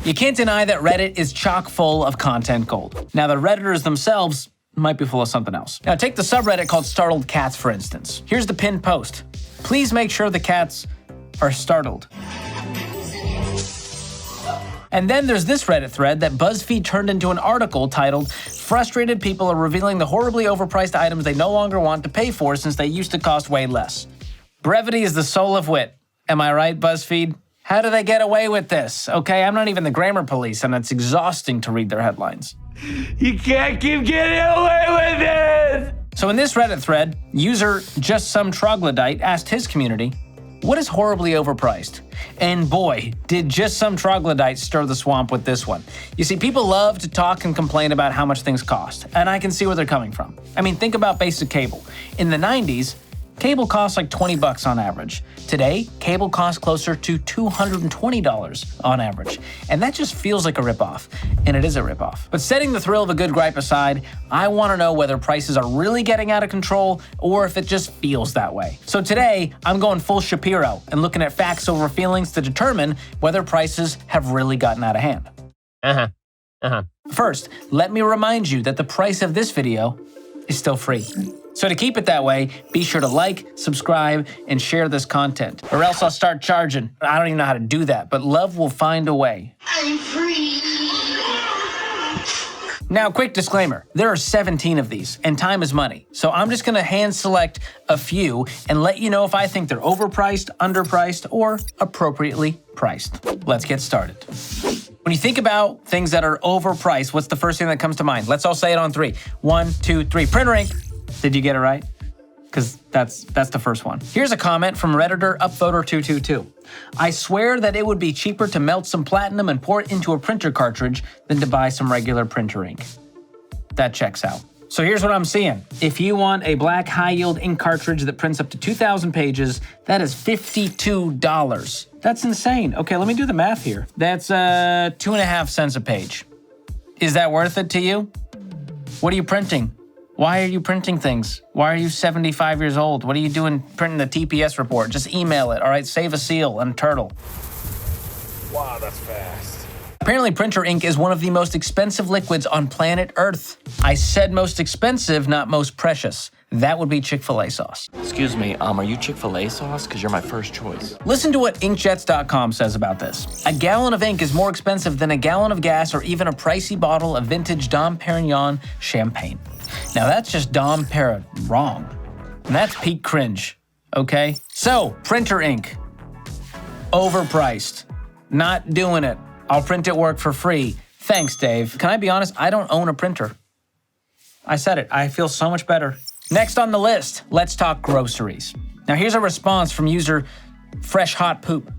You can't deny that Reddit is chock full of content gold. Now, the Redditors themselves might be full of something else. Now, take the subreddit called Startled Cats, for instance. Here's the pinned post. Please make sure the cats are startled. And then there's this Reddit thread that Buzzfeed turned into an article titled, "Frustrated people are revealing the horribly overpriced items they no longer want to pay for since they used to cost way less. Brevity is the soul of wit. Am I right, Buzzfeed? How do they get away with this? Okay, I'm not even the grammar police, and it's exhausting to read their headlines. You can't keep getting away with it! So in this Reddit thread, user Just Some Troglodyte asked his community, what is horribly overpriced? And boy, did Just Some Troglodyte stir the swamp with this one. You see, people love to talk and complain about how much things cost, and I can see where they're coming from. I mean, think about basic cable. In the 90s, cable costs like $20 on average. Today, cable costs closer to $220 on average. And that just feels like a ripoff. And it is a ripoff. But setting the thrill of a good gripe aside, I want to know whether prices are really getting out of control or if it just feels that way. So today, I'm going full Shapiro and looking at facts over feelings to determine whether prices have really gotten out of hand. First, let me remind you that the price of this video is still free. So to keep it that way, be sure to like, subscribe, and share this content, or else I'll start charging. I don't even know how to do that, but love will find a way. I'm free. Now, quick disclaimer, there are 17 of these, and time is money. So I'm just gonna hand select a few and let you know if I think they're overpriced, underpriced, or appropriately priced. Let's get started. When you think about things that are overpriced, what's the first thing that comes to mind? Let's all say it on 3. 1, 2, 3. Printer ink. Did you get it right? Because that's the first one. Here's a comment from Redditor Upvoter222. I swear that it would be cheaper to melt some platinum and pour it into a printer cartridge than to buy some regular printer ink. That checks out. So here's what I'm seeing. If you want a black high-yield ink cartridge that prints up to 2,000 pages, that is $52. That's insane. Okay, let me do the math here. That's 2.5 cents a page. Is that worth it to you? What are you printing? Why are you printing things? Why are you 75 years old? What are you doing printing the TPS report? Just email it, all right? Save a seal and a turtle. Wow, that's fast. Apparently, printer ink is one of the most expensive liquids on planet Earth. I said most expensive, not most precious. That would be Chick-fil-A sauce. Excuse me, are you Chick-fil-A sauce? Because you're my first choice. Listen to what inkjets.com says about this. A gallon of ink is more expensive than a gallon of gas or even a pricey bottle of vintage Dom Perignon champagne. Now that's just Dom Perignon wrong. And that's peak cringe, okay? So, printer ink. Overpriced. Not doing it. I'll print at work for free. Thanks, Dave. Can I be honest? I don't own a printer. I said it. I feel so much better. Next on the list, let's talk groceries. Now here's a response from user Fresh Hot Poop.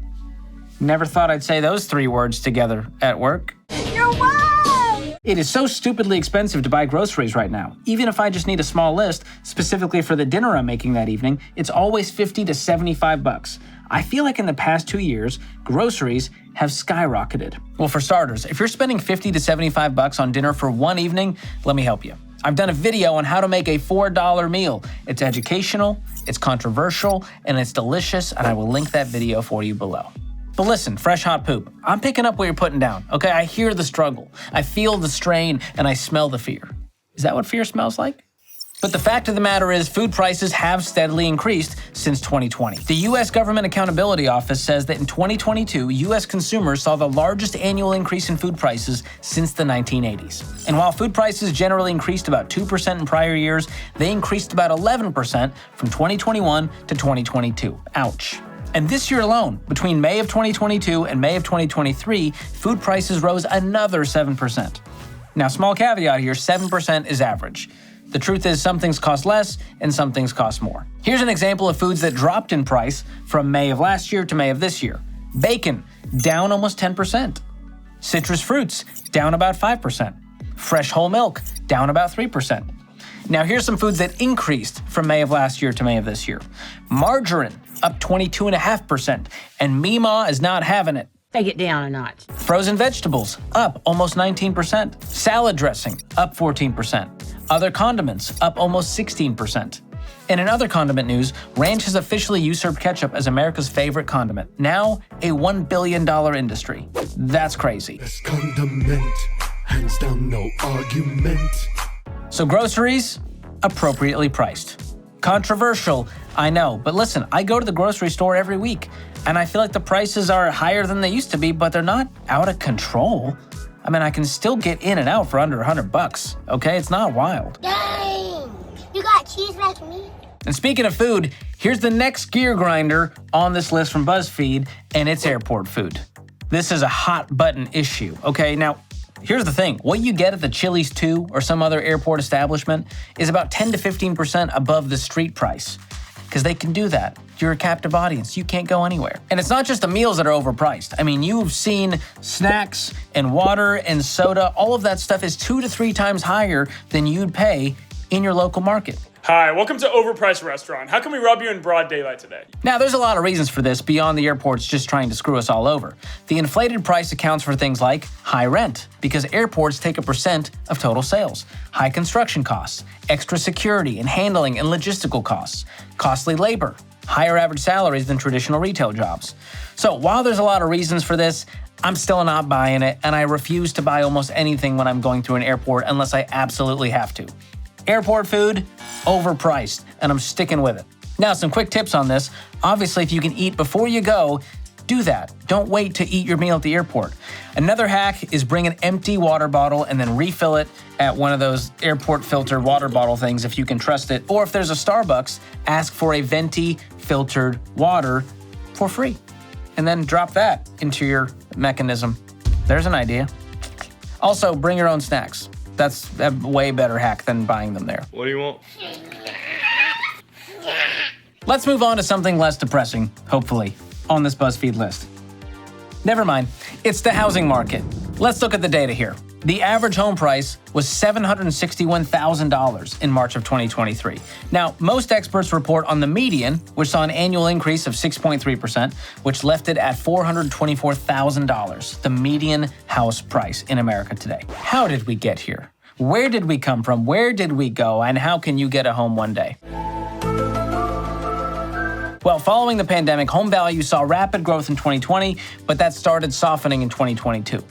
Never thought I'd say those 3 words together at work. You're wild! It is so stupidly expensive to buy groceries right now. Even if I just need a small list, specifically for the dinner I'm making that evening, it's always $50 to $75. I feel like in the past 2 years, groceries have skyrocketed. Well, for starters, if you're spending $50 to $75 on dinner for one evening, let me help you. I've done a video on how to make a $4 meal. It's educational, it's controversial, and it's delicious, and I will link that video for you below. But listen, Fresh Hot Poop, I'm picking up what you're putting down, okay? I hear the struggle, I feel the strain, and I smell the fear. Is that what fear smells like? But the fact of the matter is, food prices have steadily increased since 2020. The U.S. Government Accountability Office says that in 2022, U.S. consumers saw the largest annual increase in food prices since the 1980s. And while food prices generally increased about 2% in prior years, they increased about 11% from 2021 to 2022. Ouch. And this year alone, between May of 2022 and May of 2023, food prices rose another 7%. Now, small caveat here, 7% is average. The truth is, some things cost less and some things cost more. Here's an example of foods that dropped in price from May of last year to May of this year. Bacon, down almost 10%. Citrus fruits, down about 5%. Fresh whole milk, down about 3%. Now here's some foods that increased from May of last year to May of this year. Margarine, up 22.5%, and Meemaw is not having it. Take it down a notch. Frozen vegetables, up almost 19%. Salad dressing, up 14%. Other condiments, up almost 16%. And in other condiment news, ranch has officially usurped ketchup as America's favorite condiment. Now, a $1 billion industry. That's crazy. Best condiment, hands down, no argument. So groceries, appropriately priced. Controversial, I know, but listen, I go to the grocery store every week, and I feel like the prices are higher than they used to be, but they're not out of control. I mean, I can still get in and out for under $100, okay? It's not wild. Dang! You got cheese like me? And speaking of food, here's the next gear grinder on this list from Buzzfeed, and it's airport food. This is a hot button issue, okay? Now, here's the thing. What you get at the Chili's 2 or some other airport establishment is about 10 to 15% above the street price, because they can do that. You're a captive audience. You can't go anywhere. And it's not just the meals that are overpriced. I mean, you've seen snacks and water and soda. All of that stuff is 2 to 3 times higher than you'd pay in your local market. Hi, welcome to Overpriced Restaurant. How can we rob you in broad daylight today? Now, there's a lot of reasons for this beyond the airports just trying to screw us all over. The inflated price accounts for things like high rent, because airports take a percent of total sales, high construction costs, extra security and handling and logistical costs, costly labor, higher average salaries than traditional retail jobs. So while there's a lot of reasons for this, I'm still not buying it, and I refuse to buy almost anything when I'm going through an airport unless I absolutely have to. Airport food, overpriced, and I'm sticking with it. Now, some quick tips on this. Obviously, if you can eat before you go, do that. Don't wait to eat your meal at the airport. Another hack is bring an empty water bottle and then refill it at one of those airport filter water bottle things if you can trust it. Or if there's a Starbucks, ask for a venti filtered water for free. And then drop that into your mechanism. There's an idea. Also, bring your own snacks. That's a way better hack than buying them there. What do you want? Let's move on to something less depressing, hopefully, on this BuzzFeed list. Never mind, it's the housing market. Let's look at the data here. The average home price was $761,000 in March of 2023. Now, most experts report on the median, which saw an annual increase of 6.3%, which left it at $424,000, the median house price in America today. How did we get here? Where did we come from? Where did we go? And how can you get a home one day? Well, following the pandemic, home values saw rapid growth in 2020, but that started softening in 2022.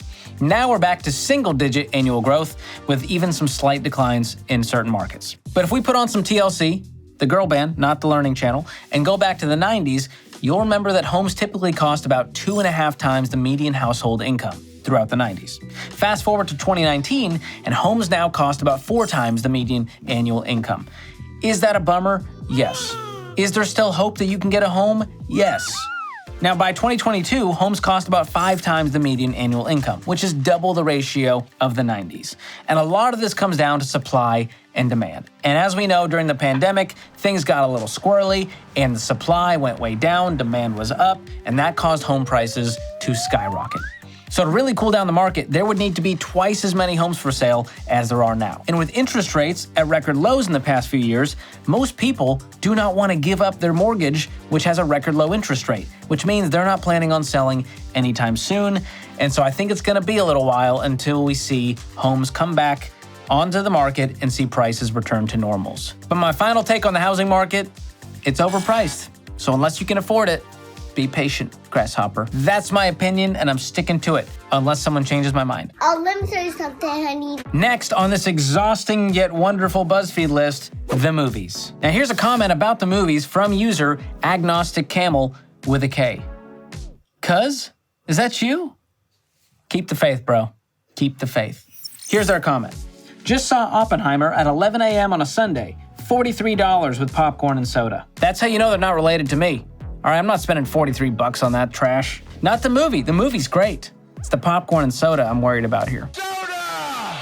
Now we're back to single-digit annual growth, with even some slight declines in certain markets. But if we put on some TLC, the girl band, not the Learning Channel, and go back to the 90s, you'll remember that homes typically cost about 2.5 times the median household income throughout the 90s. Fast forward to 2019, and homes now cost about 4 times the median annual income. Is that a bummer? Yes. Is there still hope that you can get a home? Yes. Now, by 2022, homes cost about 5 times the median annual income, which is double the ratio of the 90s. And a lot of this comes down to supply and demand. And as we know, during the pandemic, things got a little squirrely, and the supply went way down, demand was up, and that caused home prices to skyrocket. So to really cool down the market, there would need to be twice as many homes for sale as there are now. And with interest rates at record lows in the past few years, most people do not want to give up their mortgage, which has a record low interest rate, which means they're not planning on selling anytime soon. And so I think it's going to be a little while until we see homes come back onto the market and see prices return to normals. But my final take on the housing market, it's overpriced. So unless you can afford it, be patient, grasshopper. That's my opinion, and I'm sticking to it, unless someone changes my mind. Oh, let me tell you something, honey. Next on this exhausting yet wonderful BuzzFeed list, the movies. Now here's a comment about the movies from user Agnostic Kamel with a K. Cuz? Is that you? Keep the faith, bro. Keep the faith. Here's our comment. Just saw Oppenheimer at 11 a.m. on a Sunday. $43 with popcorn and soda. That's how you know they're not related to me. All right, I'm not spending $43 on that trash. Not the movie. The movie's great. It's the popcorn and soda I'm worried about here. Soda!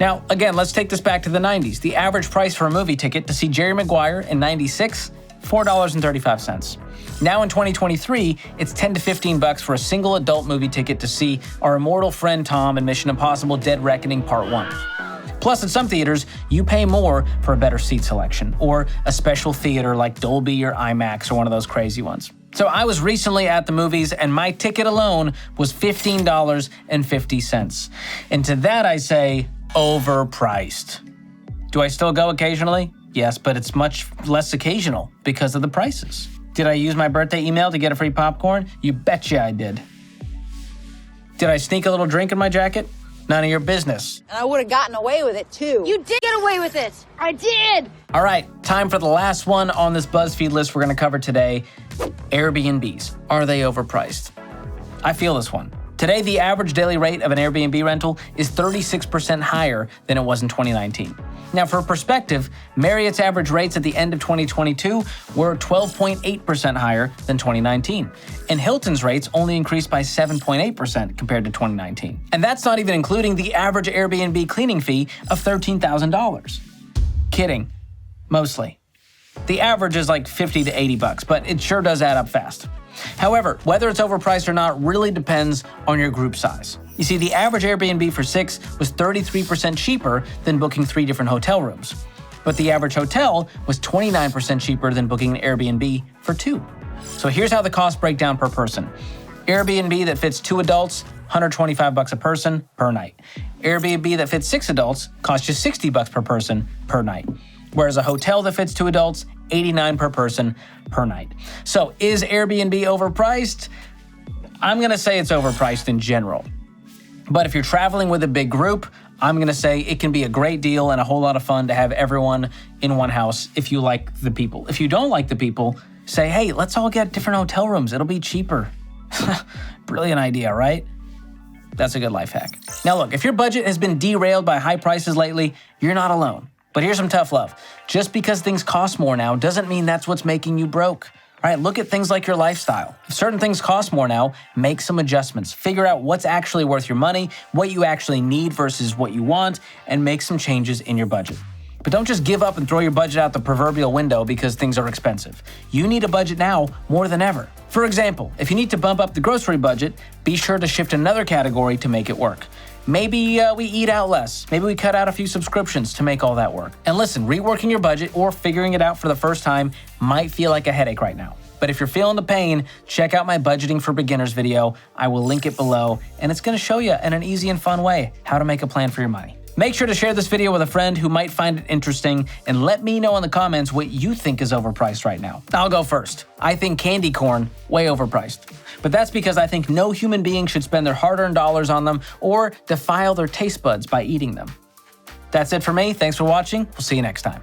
Now, again, let's take this back to the 90s. The average price for a movie ticket to see Jerry Maguire in 96, $4.35. Now in 2023, it's $10 to $15 for a single adult movie ticket to see our immortal friend Tom in Mission Impossible: Dead Reckoning Part 1. Plus, at some theaters, you pay more for a better seat selection, or a special theater like Dolby or IMAX or one of those crazy ones. So I was recently at the movies, and my ticket alone was $15.50. And to that I say, overpriced. Do I still go occasionally? Yes, but it's much less occasional because of the prices. Did I use my birthday email to get a free popcorn? You betcha I did. Did I sneak a little drink in my jacket? None of your business. And I would have gotten away with it, too. You did get away with it. I did. All right, time for the last one on this BuzzFeed list we're going to cover today. Airbnbs. Are they overpriced? I feel this one. Today, the average daily rate of an Airbnb rental is 36% higher than it was in 2019. Now, for perspective, Marriott's average rates at the end of 2022 were 12.8% higher than 2019. And Hilton's rates only increased by 7.8% compared to 2019. And that's not even including the average Airbnb cleaning fee of $13,000. Kidding. Mostly. The average is like 50 to 80 bucks, but it sure does add up fast. However, whether it's overpriced or not really depends on your group size. You see, the average Airbnb for 6 was 33% cheaper than booking 3 different hotel rooms. But the average hotel was 29% cheaper than booking an Airbnb for 2. So here's how the costs break down per person. Airbnb that fits 2 adults, $125 a person per night. Airbnb that fits 6 adults costs you $60 per person per night. Whereas a hotel that fits 2 adults, $89 per person per night. So is Airbnb overpriced? I'm going to say it's overpriced in general. But if you're traveling with a big group, I'm going to say it can be a great deal and a whole lot of fun to have everyone in one house if you like the people. If you don't like the people, say, hey, let's all get different hotel rooms. It'll be cheaper. Brilliant idea, right? That's a good life hack. Now look, if your budget has been derailed by high prices lately, you're not alone. But here's some tough love. Just because things cost more now doesn't mean that's what's making you broke. All right, look at things like your lifestyle. If certain things cost more now, make some adjustments. Figure out what's actually worth your money, what you actually need versus what you want, and make some changes in your budget. But don't just give up and throw your budget out the proverbial window because things are expensive. You need a budget now more than ever. For example, if you need to bump up the grocery budget, be sure to shift another category to make it work. Maybe we eat out less. Maybe we cut out a few subscriptions to make all that work. And listen, reworking your budget or figuring it out for the first time might feel like a headache right now. But if you're feeling the pain, check out my Budgeting for Beginners video. I will link it below, and it's going to show you in an easy and fun way how to make a plan for your money. Make sure to share this video with a friend who might find it interesting, and let me know in the comments what you think is overpriced right now. I'll go first. I think candy corn, way overpriced. But that's because I think no human being should spend their hard-earned dollars on them or defile their taste buds by eating them. That's it for me. Thanks for watching. We'll see you next time.